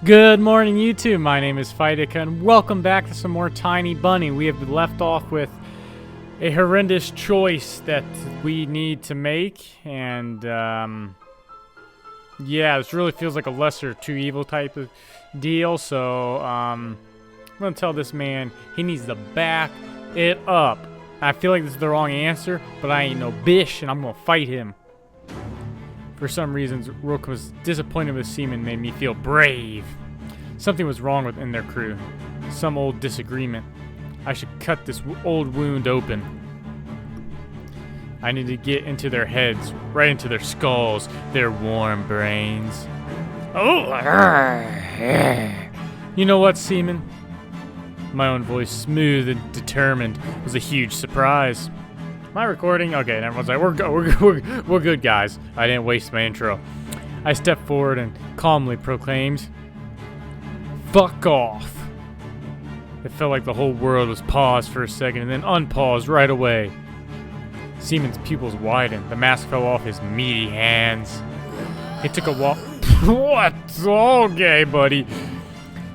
Good morning, YouTube. My name is Fightica, and welcome back to some more Tiny Bunny. We have left off with a horrendous choice that we need to make, and yeah, this really feels like a lesser two evil type of deal. So I'm gonna tell this man he needs to back it up. I feel like this is the wrong answer, but I ain't no bitch, and I'm gonna fight him. For some reasons, Rook was disappointed with Seymon made me feel brave. Something was wrong within their crew. Some old disagreement. I should cut this old wound open. I need to get into their heads, right into their skulls, their warm brains. Oh! You know what, Seymon? My own voice, smooth and determined, was a huge surprise. Am I recording? Okay, and everyone's like, we're good, guys. I didn't waste my intro. I stepped forward and calmly proclaimed, "Fuck off." It felt like the whole world was paused for a second and then unpaused right away. Seymon's pupils widened. The mask fell off his meaty hands. It took a while. What? Okay, buddy.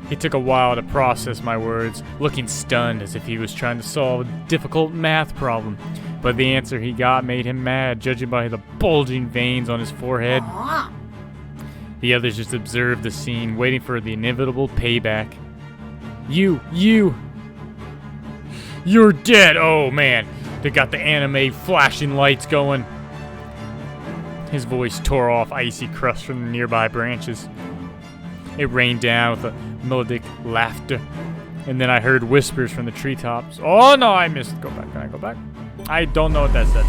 He took a while to process my words, looking stunned as if he was trying to solve a difficult math problem. But the answer he got made him mad, judging by the bulging veins on his forehead. The others just observed the scene, waiting for the inevitable payback. You're dead! Oh man, they got the anime flashing lights going. His voice tore off icy crust from the nearby branches. It rained down with a melodic laughter, and then I heard whispers from the treetops. Oh no, I missed. Go back. Can I go back? I don't know what that said.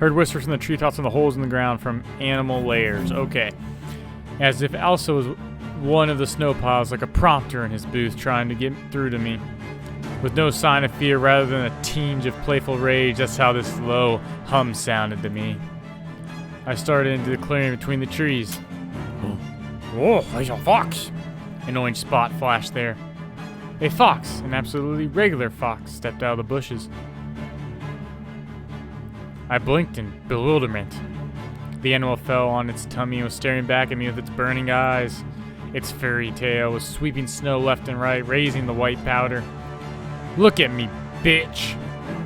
Heard whispers from the treetops and the holes in the ground from animal layers. Okay. As if Elsa was one of the snow piles, like a prompter in his booth trying to get through to me. With no sign of fear rather than a tinge of playful rage, that's how this low hum sounded to me. I started into the clearing between the trees. Oh, there's a fox! An orange spot flashed there. A fox, an absolutely regular fox, stepped out of the bushes. I blinked in bewilderment. The animal fell on its tummy and was staring back at me with its burning eyes. Its furry tail was sweeping snow left and right, raising the white powder. Look at me, bitch!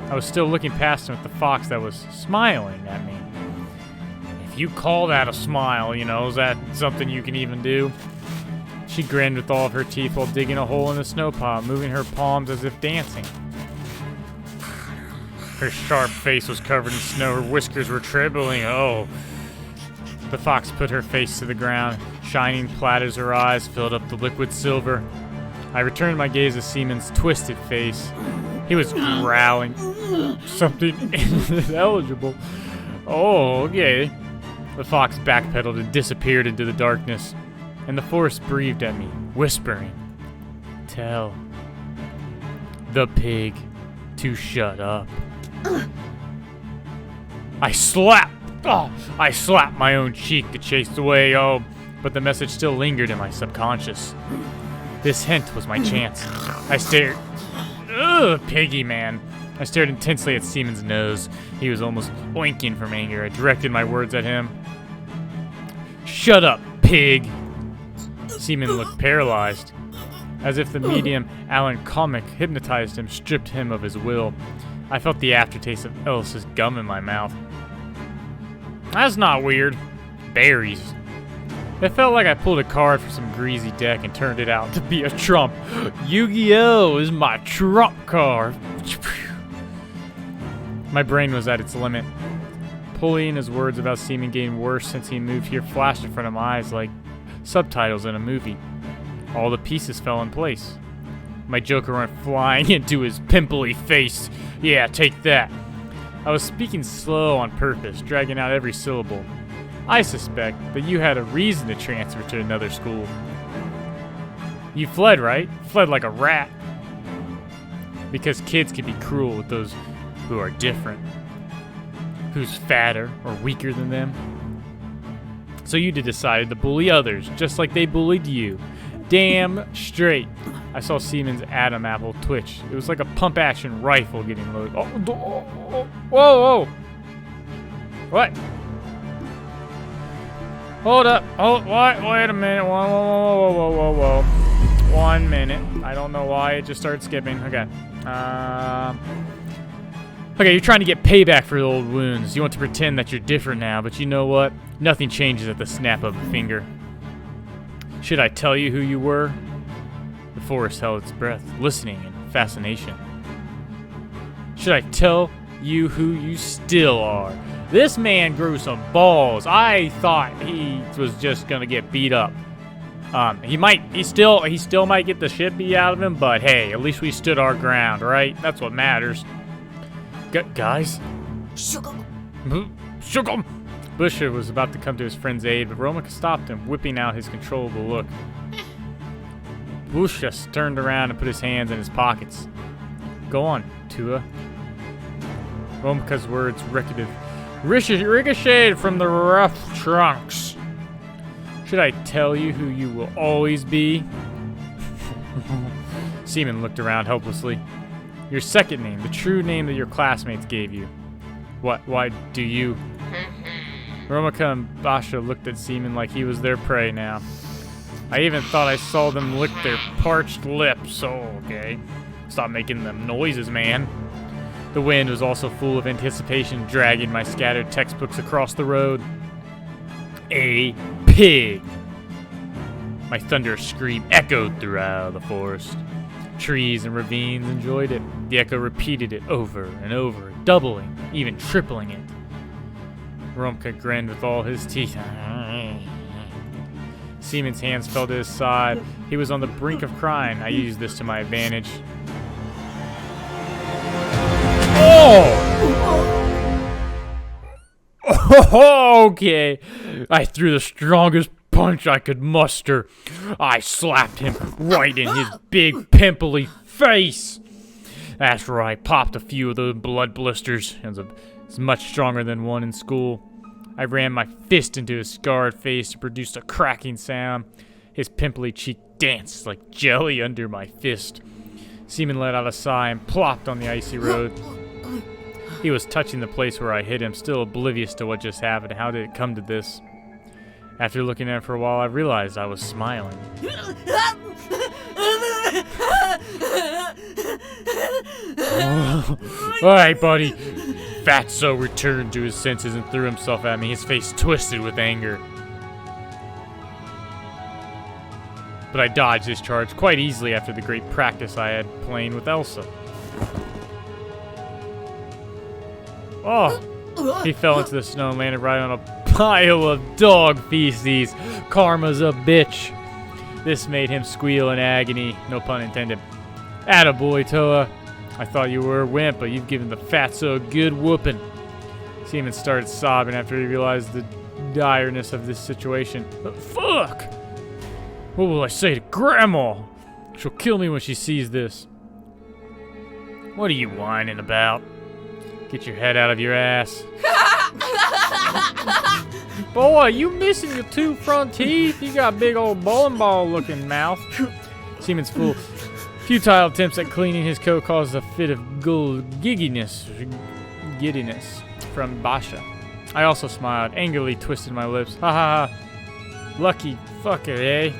I was still looking past him at the fox that was smiling at me. If you call that a smile, you know, is that something you can even do? She grinned with all of her teeth while digging a hole in the snow pile, moving her palms as if dancing. Her sharp face was covered in snow, her whiskers were trembling. Oh. The fox put her face to the ground. Shining platters her eyes filled up the liquid silver. I returned my gaze to Seymon's twisted face. He was growling. Something ineligible. Oh, okay. The fox backpedaled and disappeared into the darkness, and the forest breathed at me, whispering, "Tell the pig to shut up." I slapped my own cheek to chase away, but the message still lingered in my subconscious. This hint was my chance. I stared. Ugh, piggy man. I stared intensely at Seymon's nose. He was almost oinking from anger. I directed my words at him. "Shut up, pig!" Seymon looked paralyzed, as if the medium Alan comic hypnotized him, stripped him of his will. I felt the aftertaste of Elsa's gum in my mouth. That's not weird. Berries. It felt like I pulled a card from some greasy deck and turned it out to be a trump. Yu-Gi-Oh! Is my trump card. My brain was at its limit. Pulling his words about Seymon getting worse since he moved here flashed in front of my eyes like subtitles in a movie. All the pieces fell in place. My joker went flying into his pimply face. Yeah, take that. I was speaking slow on purpose, dragging out every syllable. I suspect that you had a reason to transfer to another school. You fled, right? Fled like a rat. Because kids can be cruel with those who are different. Who's fatter or weaker than them. So you decided to bully others, just like they bullied you. Damn straight. I saw Seymon's Adam apple twitch. It was like a pump-action rifle getting loaded. Whoa! What? Hold up. Oh, what? Wait a minute. Whoa. 1 minute. I don't know why it just started skipping. Okay. Okay, you're trying to get payback for old wounds. You want to pretend that you're different now, but you know what? Nothing changes at the snap of a finger. Should I tell you who you were? The forest held its breath, listening in fascination. Should I tell you who you still are? This man grew some balls. I thought he was just gonna get beat up. He still might get the shit beat out of him, but hey, at least we stood our ground, right? That's what matters. Guys? Shook him! Busher was about to come to his friend's aid, but Romica stopped him, whipping out his controllable look. Busher turned around and put his hands in his pockets. Go on, Tua. Romica's words ricocheted from the rough trunks. Should I tell you who you will always be? Seymon looked around helplessly. Your second name, the true name that your classmates gave you. Why do you? Romica and Basha looked at Seymon like he was their prey now. I even thought I saw them lick their parched lips. Oh, okay. Stop making them noises, man. The wind was also full of anticipation, dragging my scattered textbooks across the road. A pig! My thunderous scream echoed throughout the forest. Trees and ravines enjoyed it. The echo repeated it over and over, doubling, even tripling it. Romica grinned with all his teeth. Seymon's hands fell to his side. He was on the brink of crying. I used this to my advantage. Oh! Okay. I threw the strongest punch I could muster. I slapped him right in his big pimply face. That's right, popped a few of those blood blisters. It was much stronger than one in school. I ran my fist into his scarred face and produced a cracking sound. His pimply cheek danced like jelly under my fist. Seymon let out a sigh and plopped on the icy road. He was touching the place where I hit him, still oblivious to what just happened. How did it come to this? After looking at him for a while, I realized I was smiling. Alright, buddy. Fatso returned to his senses and threw himself at me, his face twisted with anger. But I dodged his charge quite easily after the great practice I had playing with Elsa. Oh! He fell into the snow and landed right on a pile of dog feces. Karma's a bitch. This made him squeal in agony, no pun intended. Attaboy, Toa. I thought you were a wimp, but you've given the fatso a good whooping. Seymon started sobbing after he realized the direness of this situation. Fuck! What will I say to Grandma? She'll kill me when she sees this. What are you whining about? Get your head out of your ass. Boy, you missing your two front teeth. You got a big old bowling ball looking mouth. Seymon's futile attempts at cleaning his coat caused a fit of giddiness from Basha. I also smiled, angrily twisted my lips. Ha ha ha. Lucky fucker, eh?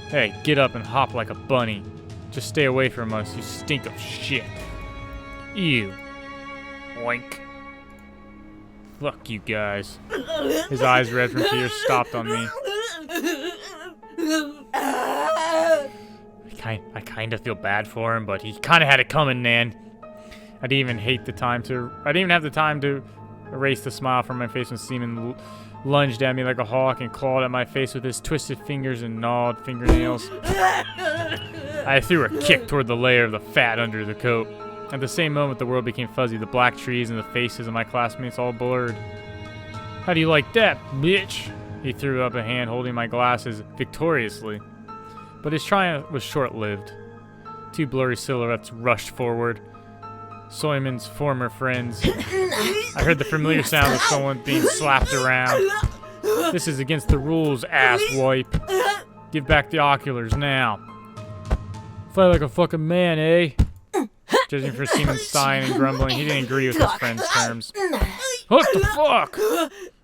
Hey, get up and hop like a bunny. Just stay away from us, you stink of shit. Ew. Oink. Fuck you guys. His eyes red from tears stopped on me. I kind of feel bad for him, but he kind of had it coming, man. I didn't even have the time to erase the smile from my face when Seymon lunged at me like a hawk and clawed at my face with his twisted fingers and gnawed fingernails. I threw a kick toward the layer of the fat under the coat. At the same moment, the world became fuzzy, the black trees and the faces of my classmates all blurred. How do you like that, bitch? He threw up a hand holding my glasses victoriously. But his triumph was short-lived. Two blurry silhouettes rushed forward. Seymon's former friends. I heard the familiar sound of someone being slapped around. This is against the rules, asswipe. Give back the oculars now. Fight like a fucking man, eh? Judging for Seymon's sighing and grumbling, he didn't agree with his friend's terms. What the fuck?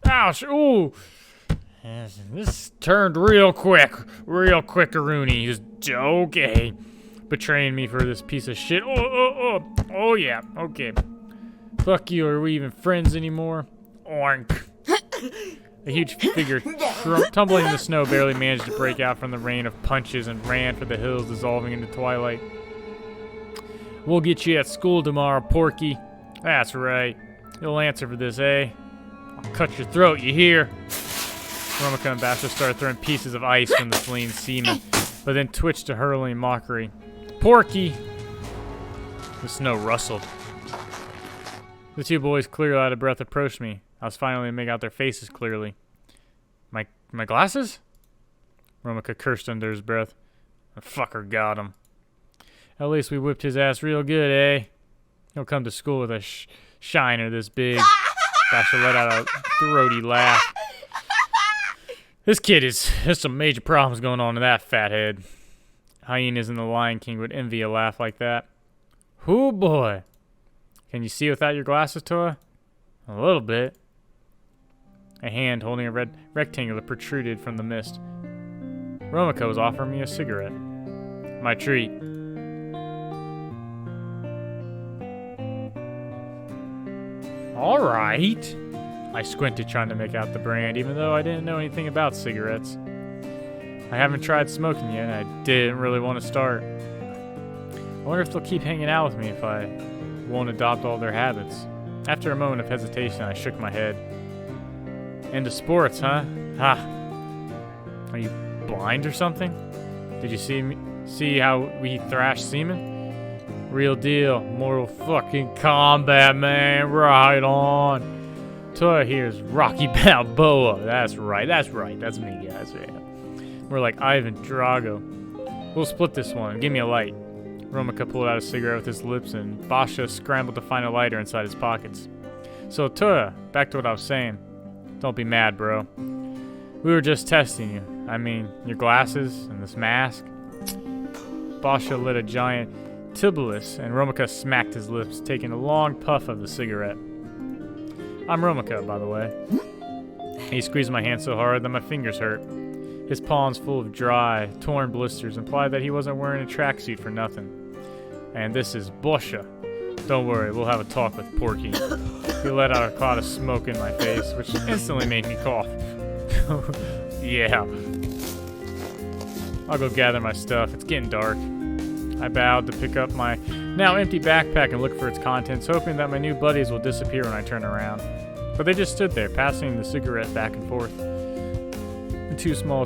Ouch! Ooh! This turned real quick-a-rooney. Just, okay. Betraying me for this piece of shit. Oh, yeah, okay. Fuck you, are we even friends anymore? Oink. A huge figure tumbling in the snow barely managed to break out from the rain of punches and ran for the hills, dissolving into twilight. We'll get you at school tomorrow, Porky. That's right. You'll answer for this, eh? I'll cut your throat, you hear? Romica and Basho started throwing pieces of ice from the fleeing seaman, but then twitched to hurling mockery. Porky! The snow rustled. The two boys, clearly out of breath, approached me. I was finally able to make out their faces clearly. My glasses? Romica cursed under his breath. The fucker got him. At least we whipped his ass real good, eh? He'll come to school with a shiner this big. Basho let out a throaty laugh. This kid there's some major problems going on in that fathead. Hyenas and the Lion King would envy a laugh like that. Hoo boy. Can you see without your glasses, Toa? A little bit. A hand holding a red rectangle protruded from the mist. Romica was offering me a cigarette. My treat. All right. I squinted, trying to make out the brand, even though I didn't know anything about cigarettes. I haven't tried smoking yet, and I didn't really want to start. I wonder if they'll keep hanging out with me if I won't adopt all their habits. After a moment of hesitation, I shook my head. Into sports, huh? Ha! Are you blind or something? Did you see how we thrashed seamen? Real deal. Mortal fucking combat, man. Right on. Toya here's Rocky Balboa. That's right. That's me, guys. Yeah. We're like Ivan Drago. We'll split this one. Give me a light. Romica pulled out a cigarette with his lips, and Basho scrambled to find a lighter inside his pockets. So, Toya, back to what I was saying. Don't be mad, bro. We were just testing you. I mean, your glasses and this mask. Basho lit a giant Tibulus, and Romica smacked his lips, taking a long puff of the cigarette. I'm Romica, by the way. He squeezed my hand so hard that my fingers hurt. His palms full of dry, torn blisters implied that he wasn't wearing a tracksuit for nothing. And this is Basho. Don't worry, we'll have a talk with Porky. He let out a cloud of smoke in my face, which instantly made me cough. Yeah. I'll go gather my stuff. It's getting dark. I bowed to pick up my now empty backpack and look for its contents, hoping that my new buddies will disappear when I turn around. But they just stood there, passing the cigarette back and forth. Two small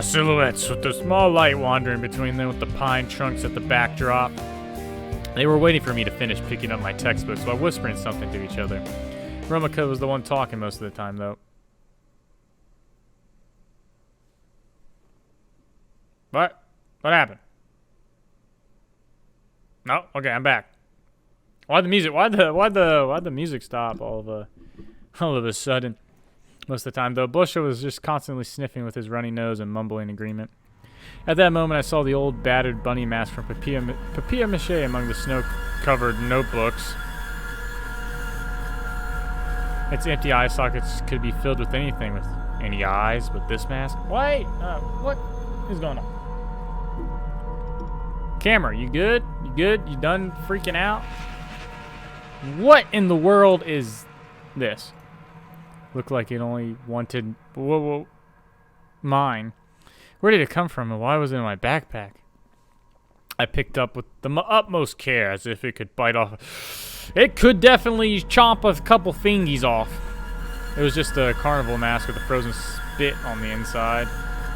silhouettes with a small light wandering between them with the pine trunks at the backdrop. They were waiting for me to finish picking up my textbooks while whispering something to each other. Romica was the one talking most of the time, though. What? What happened? No? Okay, I'm back. Why'd the music stop all of a sudden? Most of the time, though, Basho was just constantly sniffing with his runny nose and mumbling agreement. At that moment, I saw the old battered bunny mask from papier-mâché among the snow-covered notebooks. Its empty eye sockets could be filled with anything, with any eyes, but this mask? Wait! What is going on? Camera, you good? You good? You done freaking out? What in the world is this? Looked like it only wanted mine. Where did it come from, and why was it in my backpack? I picked up with the utmost care, as if it could bite off. It could definitely chomp a couple fingies off. It was just a carnival mask with a frozen spit on the inside.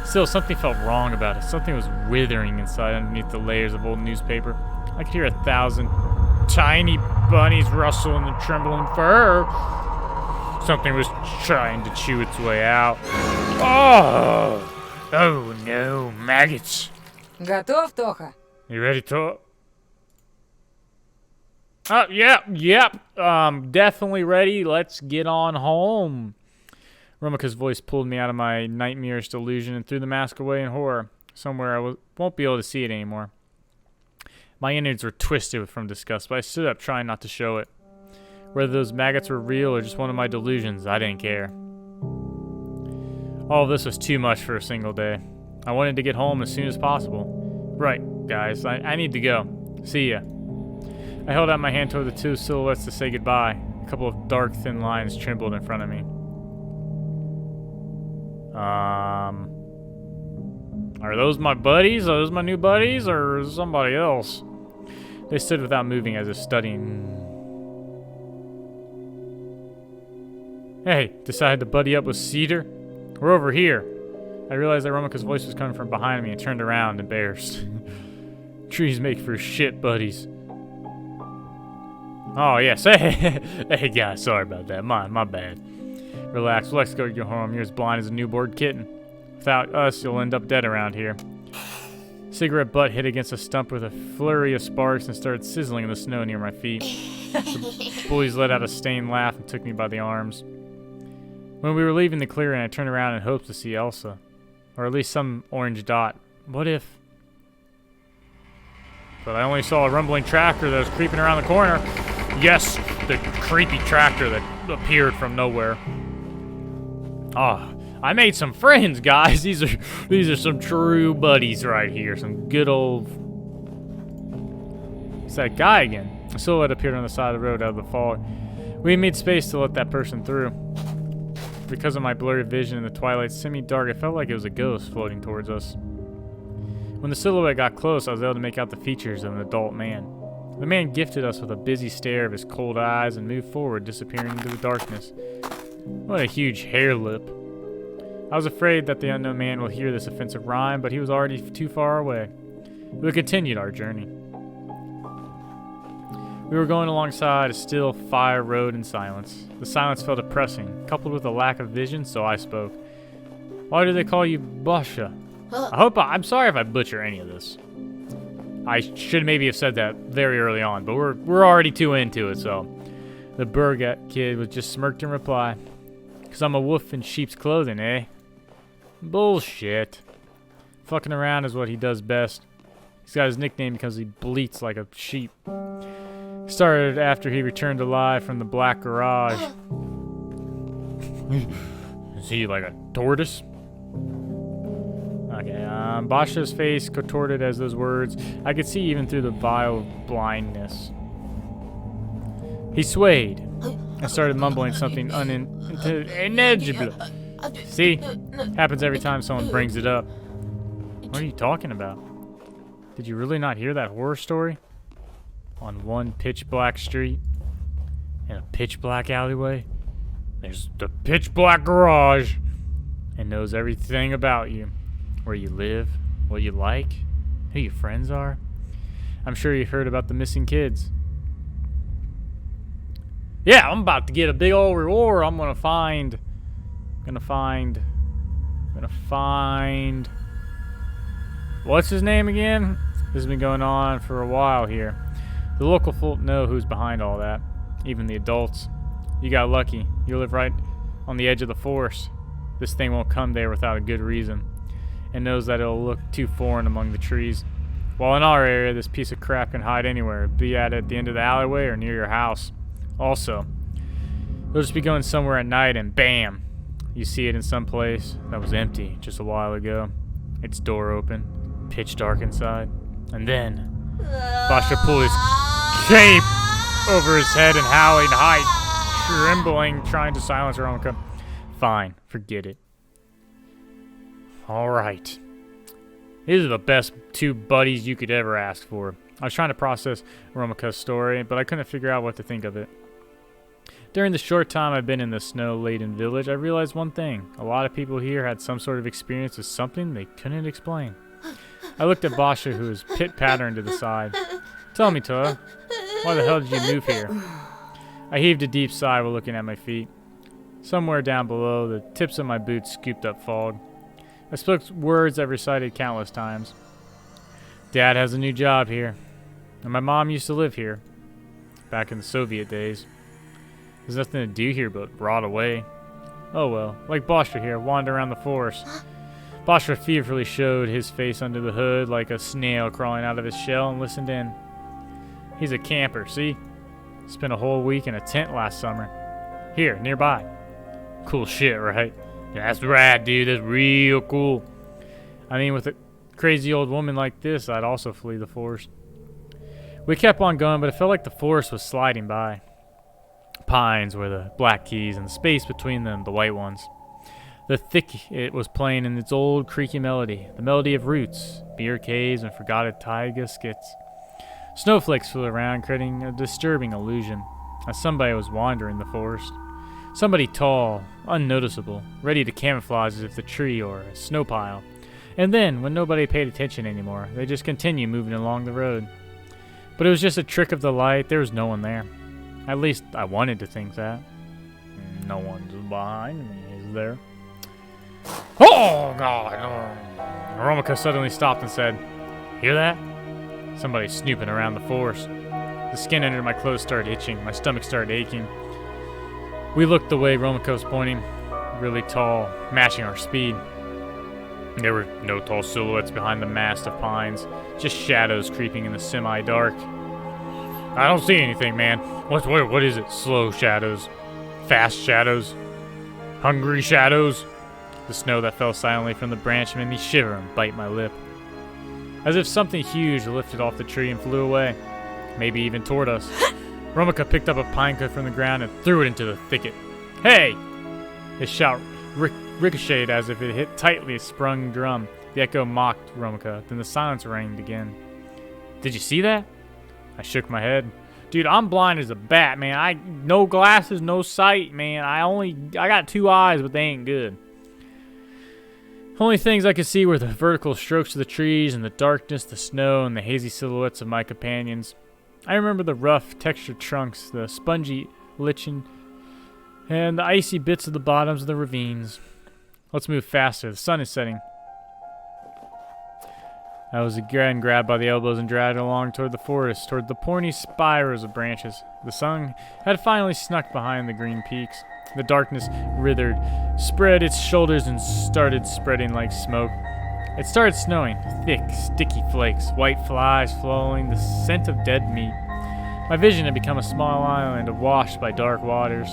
Still, something felt wrong about it. Something was withering inside underneath the layers of old newspaper. I could hear 1,000 tiny bunnies rustle in the trembling fur. Something was trying to chew its way out. Oh no, maggots. Готов, Тоха? You ready, Toha? Yep. Definitely ready. Let's get on home. Romica's voice pulled me out of my nightmarish delusion and threw the mask away in horror, somewhere I won't be able to see it anymore. My innards were twisted from disgust, but I stood up, trying not to show it. Whether those maggots were real or just one of my delusions, I didn't care. All of this was too much for a single day. I wanted to get home as soon as possible. Right, guys, I need to go. See ya. I held out my hand toward the two silhouettes to say goodbye. A couple of dark, thin lines trembled in front of me. Are those my buddies? Are those my new buddies? Or somebody else? They stood without moving as if studying. Hey, decided to buddy up with Cedar? We're over here. I realized that Romika's voice was coming from behind me and turned around embarrassed. Trees make for shit buddies. Oh, yes. Hey, guys, sorry about that. My bad. Relax, let's go to your home. You're as blind as a newborn kitten. Without us, you'll end up dead around here. Cigarette butt hit against a stump with a flurry of sparks and started sizzling in the snow near my feet. The boys let out a stained laugh and took me by the arms. When we were leaving the clearing, I turned around in hopes to see Elsa. Or at least some orange dot. What if... But I only saw a rumbling tractor that was creeping around the corner. Yes, the creepy tractor that appeared from nowhere. Ah, I made some friends, guys. These are some true buddies right here. Some good old... It's that guy again. A silhouette appeared on the side of the road out of the fog. We made space to let that person through. Because of my blurry vision in the twilight semi-dark, it felt like it was a ghost floating towards us. When the silhouette got close, I was able to make out the features of an adult man. The man gifted us with a busy stare of his cold eyes and moved forward, disappearing into the darkness. What a huge hair lip. I was afraid that the unknown man will hear this offensive rhyme, but he was already too far away. We continued our journey. We were going alongside a still fire road in silence. The silence felt oppressing, coupled with a lack of vision, so I spoke. Why do they call you Basha? I'm sorry if I butcher any of this. I should maybe have said that very early on, but we're already too into it, so. The Burgat kid was just smirked in reply. 'Cause I'm a wolf in sheep's clothing, eh? Bullshit. Fucking around is what he does best. He's got his nickname because he bleats like a sheep. Started after he returned alive from the black garage. Is he like a tortoise? Okay, Basha's face contorted as those words. I could see even through the veil of blindness. He swayed and started mumbling something unintelligible. See? Happens every time someone brings it up. What are you talking about? Did you really not hear that horror story? On one pitch black street, in a pitch black alleyway, there's the pitch black garage, and knows everything about you. Where you live, what you like, who your friends are. I'm sure you've heard about the missing kids. Yeah, I'm about to get a big old reward. I'm gonna find. What's his name again? This has been going on for a while here. The local folk know who's behind all that, even the adults. You got lucky. You live right on the edge of the forest. This thing won't come there without a good reason, and knows that it'll look too foreign among the trees. While in our area, this piece of crap can hide anywhere, be at the end of the alleyway or near your house. Also, you'll just be going somewhere at night and bam, you see it in some place that was empty just a while ago. Its door open, pitch dark inside, and then Basha pulled his cape over his head and howling height, trembling, trying to silence Romika. Fine, forget it. Alright. These are the best two buddies you could ever ask for. I was trying to process Romika's story, but I couldn't figure out what to think of it. During the short time I've been in the snow-laden village, I realized one thing. A lot of people here had some sort of experience with something they couldn't explain. I looked at Basha, who was pit-patterned to the side. Tell me, Toa, why the hell did you move here? I heaved a deep sigh while looking at my feet. Somewhere down below, the tips of my boots scooped up fog. I spoke words I've recited countless times. Dad has a new job here, and my mom used to live here, back in the Soviet days. There's nothing to do here but rot away. Oh well, like Basha here, wander around the forest. Basha feverishly showed his face under the hood like a snail crawling out of his shell and listened in. He's a camper, see? Spent a whole week in a tent last summer. Here, nearby. Cool shit, right? Yeah, that's rad, dude. That's real cool. I mean, with a crazy old woman like this, I'd also flee the forest. We kept on going, but it felt like the forest was sliding by. Pines were the black keys, and the space between them, the white ones. The thick it was playing in its old creaky melody, the melody of roots, beer caves, and forgotten taiga skits. Snowflakes flew around, creating a disturbing illusion, as somebody was wandering the forest. Somebody tall, unnoticeable, ready to camouflage as if the tree or a snow pile. And then, when nobody paid attention anymore, they just continued moving along the road. But it was just a trick of the light. There was no one there. At least I wanted to think that. No one's behind me, is there? Oh, God! Romika suddenly stopped and said, "Hear that?" Somebody snooping around the forest. The skin under my clothes started itching. My stomach started aching. We looked the way Romika was pointing, really tall, matching our speed. There were no tall silhouettes behind the mast of pines, just shadows creeping in the semi-dark. I don't see anything, man. What is it? Slow shadows? Fast shadows? Hungry shadows? The snow that fell silently from the branch made me shiver and bite my lip. As if something huge lifted off the tree and flew away, maybe even toward us. Romika picked up a pine cone from the ground and threw it into the thicket. "Hey!" His shout ricocheted as if it hit tightly a sprung drum. The echo mocked Romika, then the silence reigned again. "Did you see that?" I shook my head. "Dude, I'm blind as a bat, man. No glasses, no sight, man. I got 2 eyes, but they ain't good." Only things I could see were the vertical strokes of the trees and the darkness, the snow, and the hazy silhouettes of my companions. I remember the rough, textured trunks, the spongy lichen, and the icy bits of the bottoms of the ravines. Let's move faster. The sun is setting. I was again grabbed by the elbows and dragged along toward the forest, toward the pointy spires of branches. The sun had finally snuck behind the green peaks. The darkness writhed, spread its shoulders, and started spreading like smoke. It started snowing, thick, sticky flakes, white flies flowing, the scent of dead meat. My vision had become a small island washed by dark waters.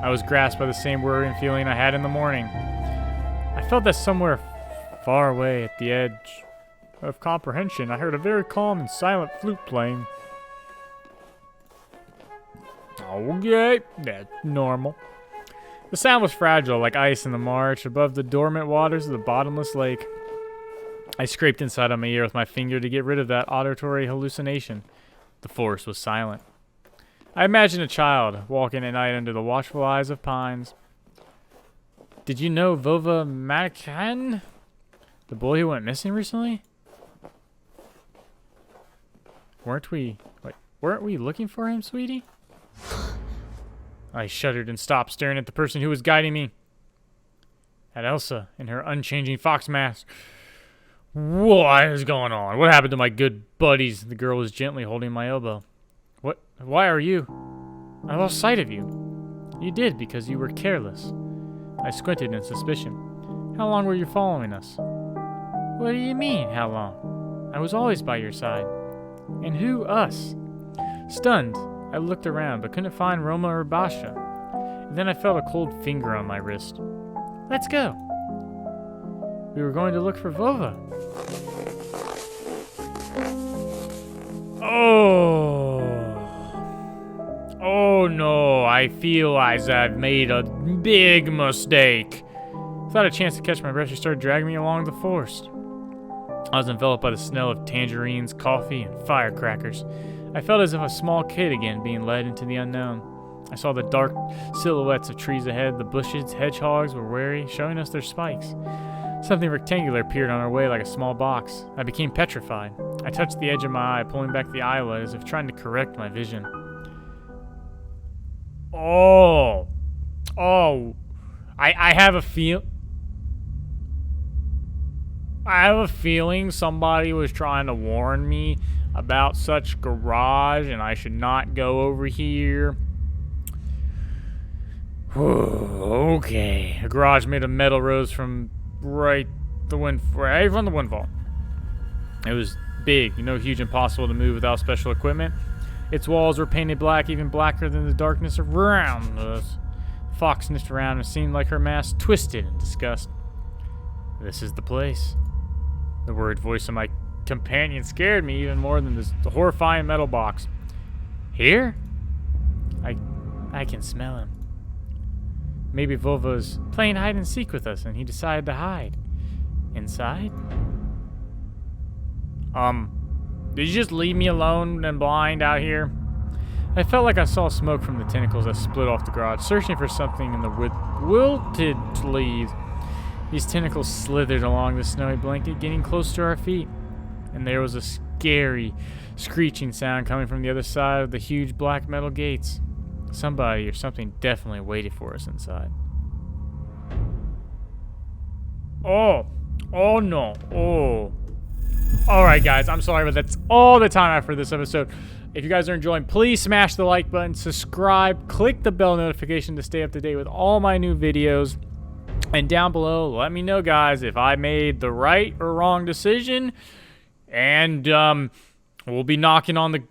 I was grasped by the same worrying feeling I had in the morning. I felt that somewhere far away at the edge of comprehension, I heard a very calm and silent flute playing. Okay, that's normal. The sound was fragile, like ice in the marsh, above the dormant waters of the bottomless lake. I scraped inside of my ear with my finger to get rid of that auditory hallucination. The forest was silent. I imagined a child walking at night under the watchful eyes of pines. Did you know Vova Matakan? The boy who went missing recently? Weren't we looking for him, sweetie? I shuddered and stopped, staring at the person who was guiding me. At Elsa in her unchanging fox mask. What is going on? What happened to my good buddies? The girl was gently holding my elbow. What? Why are you? I lost sight of you. You did because you were careless. I squinted in suspicion. How long were you following us? What do you mean, how long? I was always by your side. And who, us? Stunned, I looked around, but couldn't find Roma or Basha. And then I felt a cold finger on my wrist. Let's go. We were going to look for Vova. Oh no, I feel as I've made a big mistake. Without a chance to catch my breath, she started dragging me along the forest. I was enveloped by the smell of tangerines, coffee, and firecrackers. I felt as if a small kid again being led into the unknown. I saw the dark silhouettes of trees ahead. The bushes, hedgehogs were wary, showing us their spikes. Something rectangular appeared on our way like a small box. I became petrified. I touched the edge of my eye, pulling back the eyelid as if trying to correct my vision. I have a feeling somebody was trying to warn me about such garage and I should not go over here. Okay. A garage made of metal rose from right from the windfall. It was big, huge, impossible to move without special equipment. Its walls were painted black, even blacker than the darkness around us. The fox sniffed around and seemed like her mask twisted in disgust. This is the place. The worried voice of my companion scared me even more than the horrifying metal box. Here? I can smell him. Maybe Volvo's playing hide and seek with us and he decided to hide. Inside? Did you just leave me alone and blind out here? I felt like I saw smoke from the tentacles that split off the garage, searching for something in the wilted leaves. These tentacles slithered along the snowy blanket, getting close to our feet. And there was a scary, screeching sound coming from the other side of the huge black metal gates. Somebody or something definitely waited for us inside. Oh no. Alright guys, I'm sorry, but that's all the time I have for this episode. If you guys are enjoying, please smash the like button, subscribe, click the bell notification to stay up to date with all my new videos. And down below, let me know, guys, if I made the right or wrong decision. And we'll be knocking on the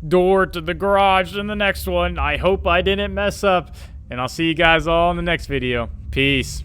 door to the garage in the next one. I hope I didn't mess up. And I'll see you guys all in the next video. Peace.